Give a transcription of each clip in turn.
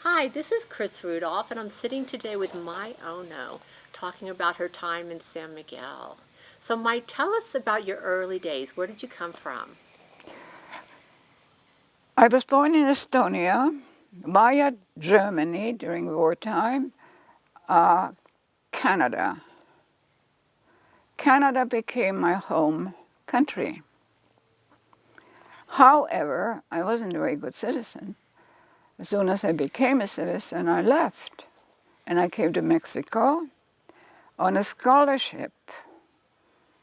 Hi, this is Chris Rudolph, and I'm sitting today with my Onno, talking about her time in San Miguel. So, Mai, tell us about your early days. Where did you come from? I was born in Estonia, via Germany during wartime, Canada. Canada became my home country. However, I wasn't a very good citizen. As soon as I became a citizen, I left. And I came to Mexico on a scholarship.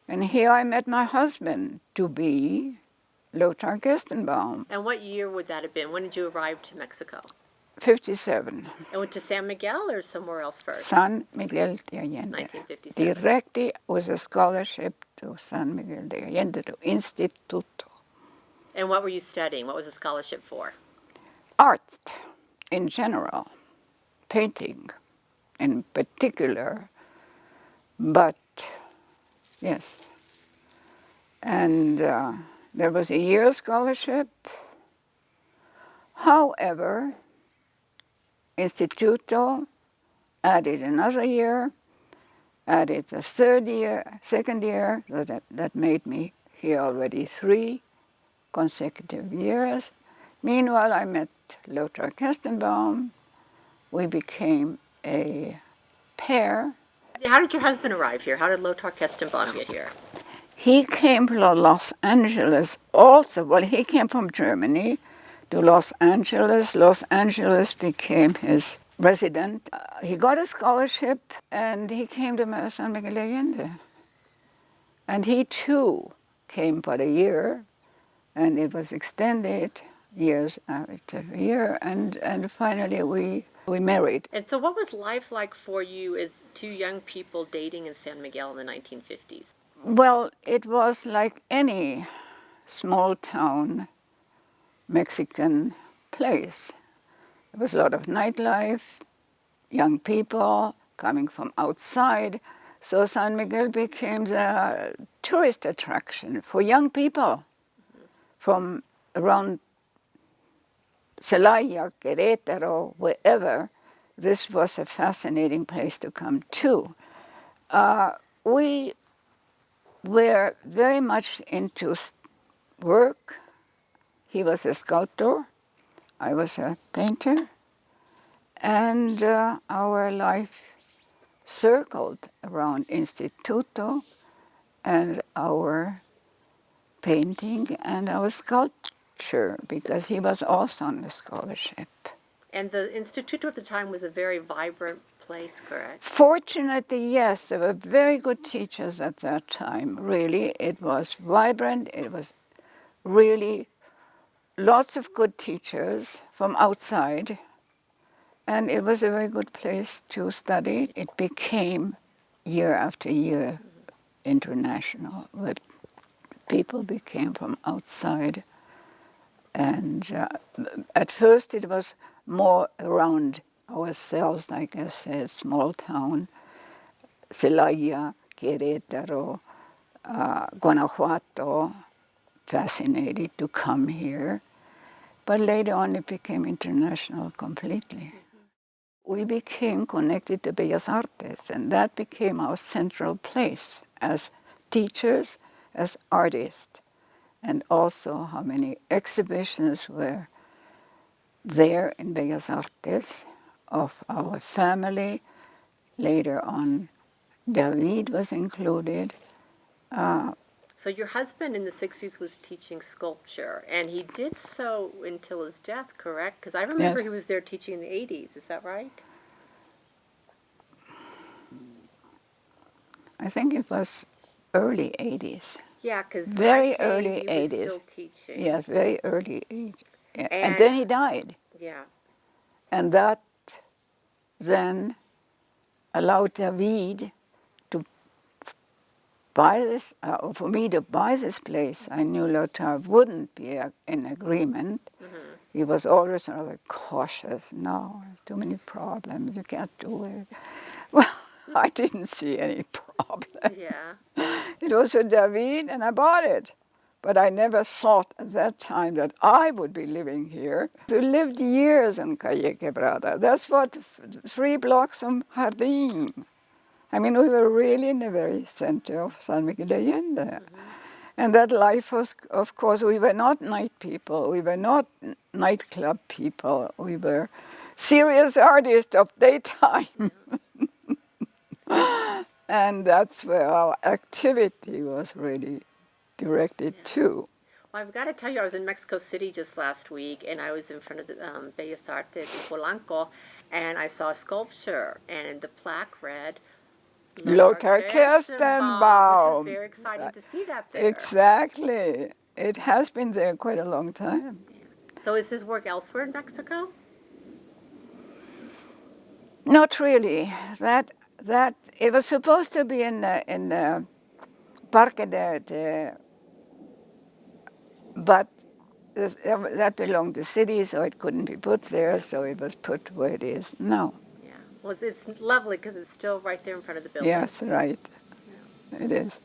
And here I met my husband, to be Lothar. And what year would that have been? When did you arrive to Mexico? 57. And went to San Miguel or somewhere else first? San Miguel de Allende. 1957. Directly with a scholarship to San Miguel de Allende, to Instituto. And what were you studying? What was the scholarship for? Art in general, painting in particular, but yes. And there was a year scholarship. However, Instituto added another year, added a second year, so that made me here already 3 consecutive years. Meanwhile, I met Lothar. We became a pair. How did your husband arrive here? How did Lothar Kestenbaum get here? He came to Los Angeles also. Well, he came from Germany to Los Angeles. Los Angeles became his resident. He got a scholarship and he came to San Miguel de Allende. And he too came for a year, and it was extended years after year, and finally we married. And so what was life like for you as two young people dating in San Miguel in the 1950s? Well, it was like any small town Mexican place. There was a lot of nightlife, young people coming from outside. So San Miguel became the tourist attraction for young people from around Celaya, Querétaro, wherever. This was a fascinating place to come to. We were very much into work. He was a sculptor, I was a painter, and our life circled around Instituto and our painting and our sculpture, because he was also on the scholarship. And the Instituto at the time was a very vibrant place, correct? Fortunately, yes, there were very good teachers at that time, really. It was vibrant, it was really lots of good teachers from outside, and it was a very good place to study. It became, year after year, international, but people became from outside. And at first it was more around ourselves, like I said, small town, Celaya, Querétaro, Guanajuato, fascinated to come here. But later on it became international completely. We became connected to Bellas Artes, and that became our central place as teachers, as artists, and also how many exhibitions were there in Bellas Artes of our family. Later on, David was included. So your husband in the 60s was teaching sculpture, and he did so until his death, correct? Because I remember Yes. he was there teaching in the 80s. Is that right? I think it was early 80s. Yeah, because Very early he was 80s. still teaching. Yes, very early 80s. Yeah. And then he died. Yeah. And that then allowed David to buy this, for me to buy this place. I knew Lothar wouldn't be in agreement. Mm-hmm. He was always rather cautious. No, too many problems, you can't do it. Well, I didn't see any problem. Yeah. It was for David, and I bought it. But I never thought at that time that I would be living here. We lived years in Calle Quebrada. That's what, 3 blocks from Jardín. I mean, we were really in the very center of San Miguel de Allende. Mm-hmm. And that life was, of course, we were not night people. We were not nightclub people. We were serious artists of daytime. And that's where our activity was really directed to. Well, I've got to tell you, I was in Mexico City just last week, and I was in front of the Bellas Artes in Polanco, and I saw a sculpture, and the plaque read Lothar Kirstenbaum, which was Kirstenbaum. very exciting to see that there. Exactly. It has been there quite a long time. So is his work elsewhere in Mexico? Not really. That it was supposed to be in the Parque but that belonged to the city, so it couldn't be put there, so it was put where it is now. Yeah. Well, it's lovely because it's still right there in front of the building. Yes, right. Yeah. It is.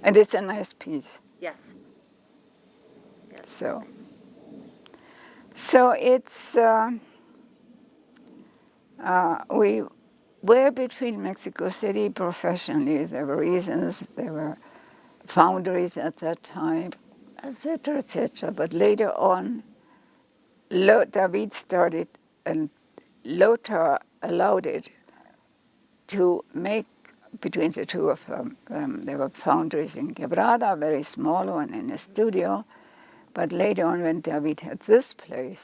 And it's a nice piece. Yes. Yes. So it's, we were between Mexico City professionally. There were reasons, there were foundries at that time, etc., etc. But later on, David started, and Lothar allowed it to make, between the two of them, there were foundries in Quebrada, a very small one in a studio. But later on, when David had this place,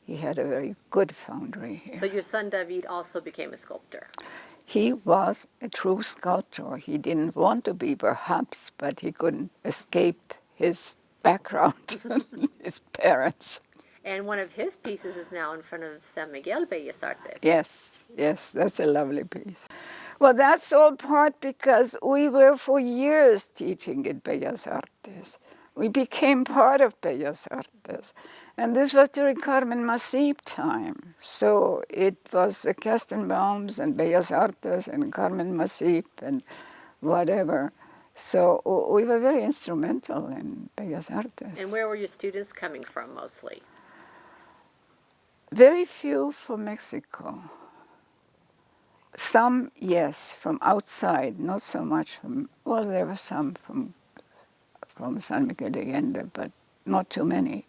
he had a very good foundry here. So your son David also became a sculptor. He was a true sculptor. He didn't want to be, perhaps, but he couldn't escape his background, his parents. And one of his pieces is now in front of San Miguel Bellas Artes. Yes, yes, that's a lovely piece. Well, that's all part because we were for years teaching at Bellas Artes. We became part of Bellas Artes. And this was during Carmen Masip time. So it was the Kirstenbaums and Bellas Artes and Carmen Masip and whatever. So we were very instrumental in Bellas Artes. And where were your students coming from mostly? Very few from Mexico. Some, yes, from outside, not so much from, well, there were some from San Miguel de Allende, but not too many.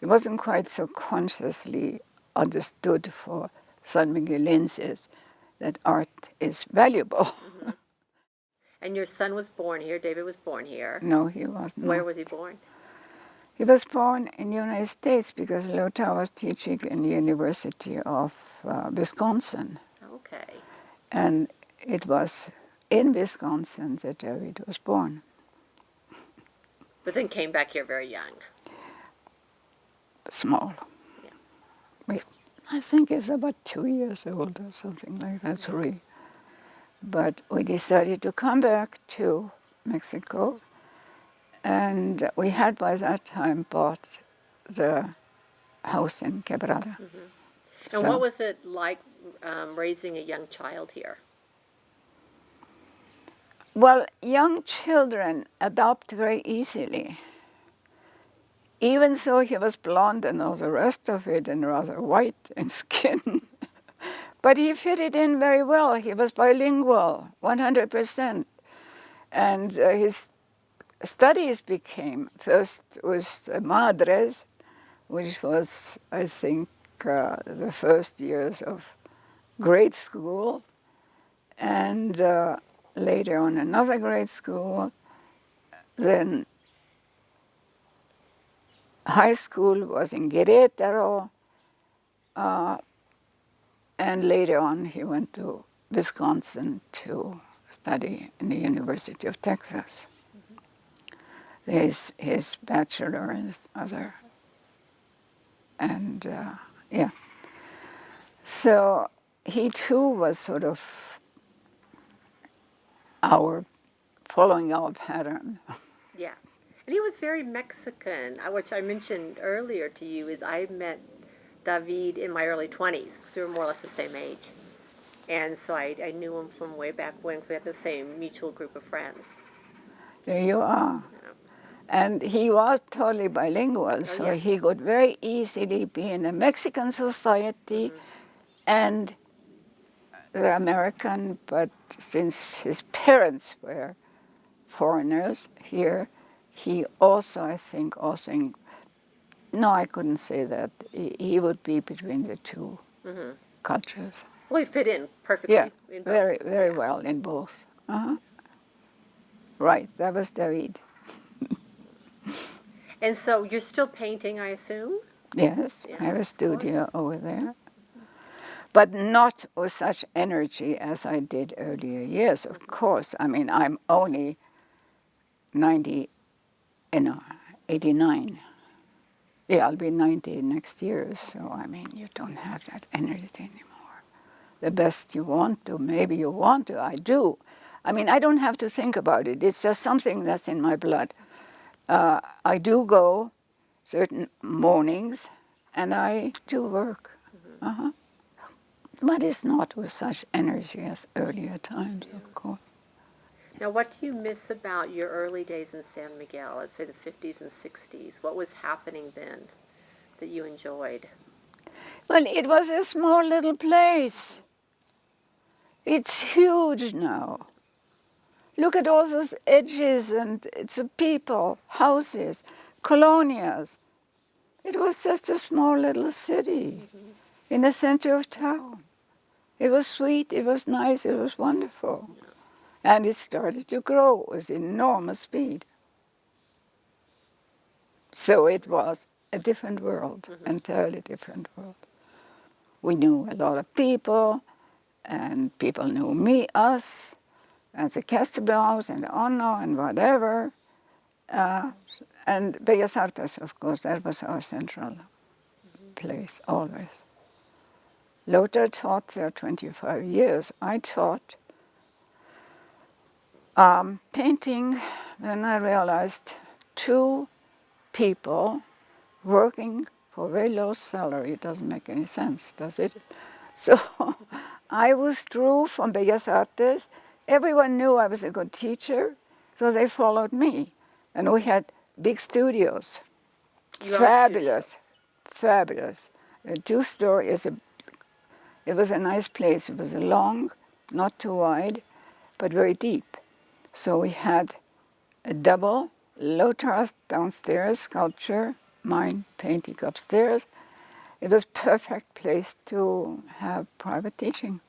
It wasn't quite so consciously understood for San Miguelenses that art is valuable. Mm-hmm. And your son was born here, David was born here. No, he was not. Where was he born? He was born in the United States because Lothar was teaching in the University of Wisconsin. Okay. And it was in Wisconsin that David was born. But then came back here very young. Small. Yeah. I think he's about 2 years old or something like that, 3. But we decided to come back to Mexico, and we had by that time bought the house in Quebrada. Mm-hmm. And what was it like raising a young child here? Well, young children adopt very easily. Even though he was blonde and all the rest of it and rather white in skin. But he fitted in very well. He was bilingual, 100%. And his studies became, first was Madres, which was, I think, the first years of grade school. And later on another grade school. Then high school was in Querétaro, and later on he went to Wisconsin to study in the University of Texas. There's his bachelor and his other, and yeah. So he too was sort of following our pattern. Yeah. And he was very Mexican, which I mentioned earlier to you, is I met David in my early 20s, because we were more or less the same age. And so I knew him from way back when, we had the same mutual group of friends. There you are. Yeah. And he was totally bilingual, so yes. he could very easily be in a Mexican society and the American, but since his parents were foreigners here, he also, I think, no, I couldn't say that. He would be between the two cultures. Well, he fit in Yeah, perfectly in both. very, very Yeah. well in both. Uh-huh. Right, that was David. And so you're still painting, I assume? Yes, Yeah, I have a of studio course. over there. But not with such energy as I did earlier years, of course. I mean, I'm only 90, 89. Yeah, I'll be 90 next year, so I mean, you don't have that energy anymore. The best you want to, maybe you want to, I do. I mean, I don't have to think about it. It's just something that's in my blood. I do go certain mornings, and I do work. Uh-huh. But it's not with such energy as earlier times, of course. Now, what do you miss about your early days in San Miguel, let's say the 50s and 60s? What was happening then that you enjoyed? Well, it was a small little place. It's huge now. Look at all those edges, and it's a people, houses, colonias. It was just a small little city in the center of town. It was sweet, it was nice, it was wonderful. And it started to grow with enormous speed. So it was a different world, entirely different world. We knew a lot of people, and people knew us, and the Castellanos and Onno and whatever. And Bellas Artes, of course, that was our central place, always. Lothar taught there 25 years. I taught painting when I realized two people working for a very low salary. It doesn't make any sense, does it? So I withdrew from Bellas Artes. Everyone knew I was a good teacher, so they followed me. And we had big studios. Your own Fabulous, studios. fabulous. A two-story it was a nice place. It was long, not too wide, but very deep. So we had a double, Lothar downstairs, sculpture, mine painting upstairs. It was perfect place to have private teaching.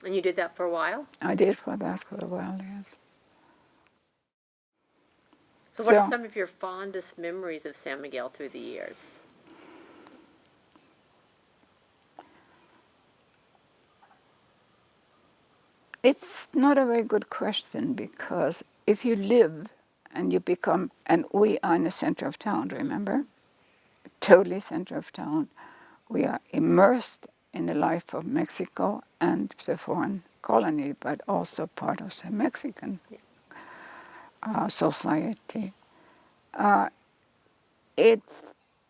And you did that for a while? I did for that for a while, yes. So, what are So some of your fondest memories of San Miguel through the years? it's not a very good question because if you live and you become, and we are in the center of town, remember? Totally center of town. We are immersed in the life of Mexico and the foreign colony, but also part of the Mexican society. It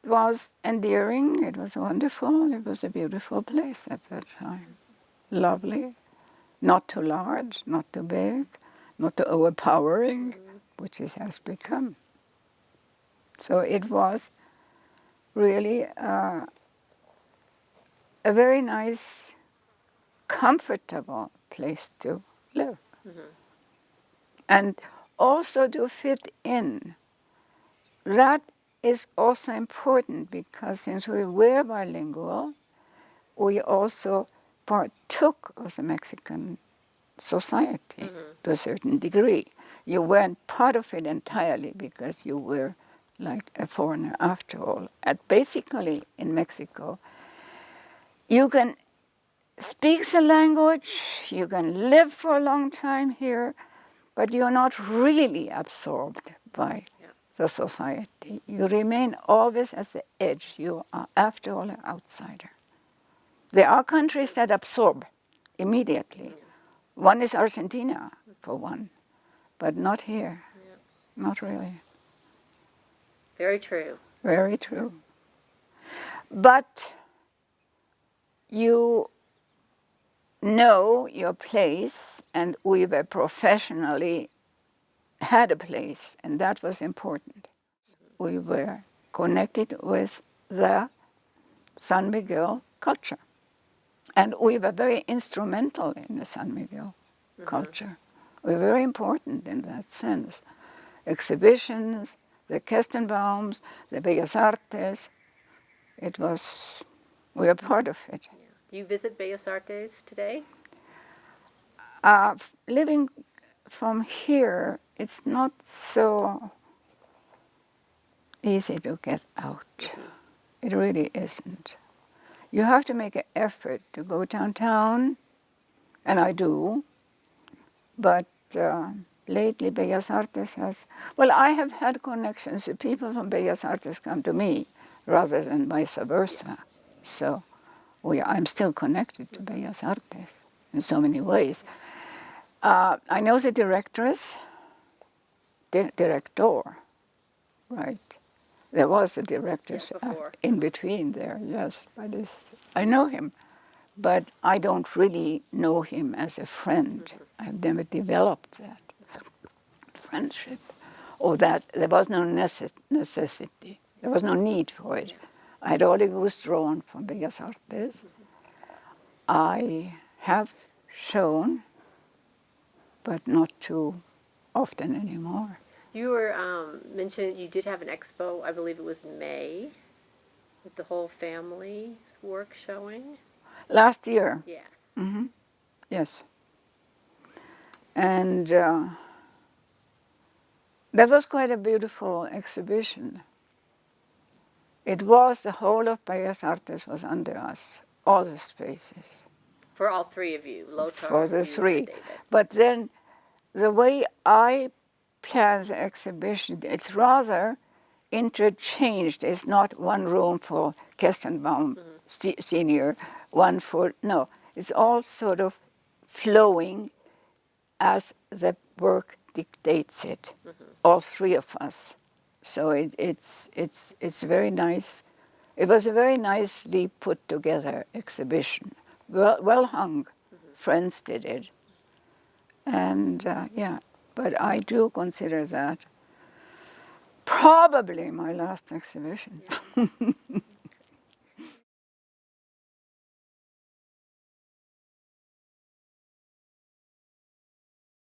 was endearing, it was wonderful, it was a beautiful place at that time. Lovely, not too large, not too big, not too overpowering, which it has become. So it was really a very nice, comfortable place to live. And also to fit in. That is also important because since we were bilingual, we also partook of the Mexican society to a certain degree. You weren't part of it entirely because you were like a foreigner after all. And basically in Mexico, you can speak the language, you can live for a long time here, but you're not really absorbed by the society. You remain always at the edge. You are, after all, an outsider. There are countries that absorb immediately. One is Argentina, for one, but not here. Not really. Very true. Very true. But you know your place, and we were professionally had a place, and that was important. We were connected with the San Miguel culture. And we were very instrumental in the San Miguel culture. We were very important in that sense. Exhibitions, the Kestenbaums, the Bellas Artes, we were part of it. Yeah. Do you visit Bellas Artes today? Living from here, it's not so easy to get out. It really isn't. You have to make an effort to go downtown, and I do, but lately Bellas Artes has, well, I have had connections. The people from Bellas Artes come to me rather than vice versa. So I'm still connected to Bellas Artes in so many ways. I know the directress, director, right? There was a directress in between there, yes. But I know him, but I don't really know him as a friend. I've never developed that friendship, or that there was no necessity. There was no need for it. I had already withdrawn from Bellas Artes. I have shown, but not too often anymore. You were mentioning you did have an expo, I believe it was in May, with the whole family's work showing. Last year. Yes. Mm-hmm. Yes. And that was quite a beautiful exhibition. It was, the whole of Bellas Artes was under us, all the spaces. For all three of you, Lothar, For the you, three. and David. But then the way I plan the exhibition, it's rather interchanged. It's not one room for Kestenbaum Senior, one for, no. It's all sort of flowing as the work dictates it, all three of us. So it's very nice. It was a very nicely put together exhibition, well hung. Friends did it, and yeah. But I do consider that probably my last exhibition. Yeah.